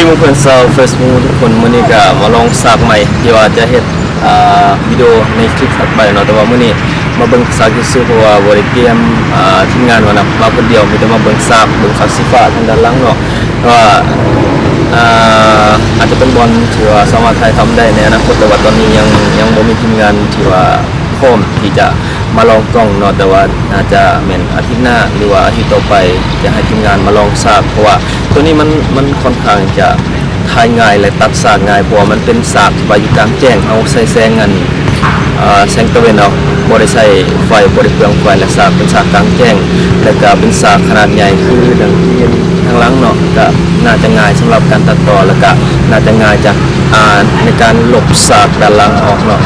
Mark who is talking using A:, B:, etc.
A: เพื่อนๆชาวเฟซบุ๊กทุกคนมื้อนี้ก็มาลองสากใหม่ที่ว่าจะเฮ็ดวิดีโอในคลิปถัดไปเนาะแต่ว่ามื้อนี้มาเบิ่งสากซื่อๆเพราะว่าบ่ได้เตรียมทีมงานมานะมาคนเดียวมีแต่มาเบิ่งสากสีฟ้าทางด้านหลังเนาะว่าอาจจะเป็นบอลที่ว่าสามารถถ่ายทำได้ในอนาคตแต่ว่าตอนนี้ยังบ่มีทีมงานที่ว่าพร้อมที่จะมาลองกล้องเนาะแต่ว่าอาจจะแม่นอาทิตย์หน้าหรือว่าอาทิตย์ต่อไปจะให้ทีมงานมาลองสากเพราะว่าตัวนี้มันค่อนข้างจะถ่ายง่ายและตัดสากง่ายเพราะว่ามันเป็นสากที่ว่าอยู่กลางแจ้งเอาใส่แสงกันแสงตะเวนเอาบ่ได้ใช้ไฟบ่ได้เปลืองไฟและสากเป็นสากกลางแจ้งแล้วก็เป็นสากขนาดใหญ่คือดังที่เห็นทางหลังเนาะก็น่าจะง่ายสำหรับการตัดต่อแล้วก็น่าจะง่ายจากในการลบสากด้านหลังออกเนาะ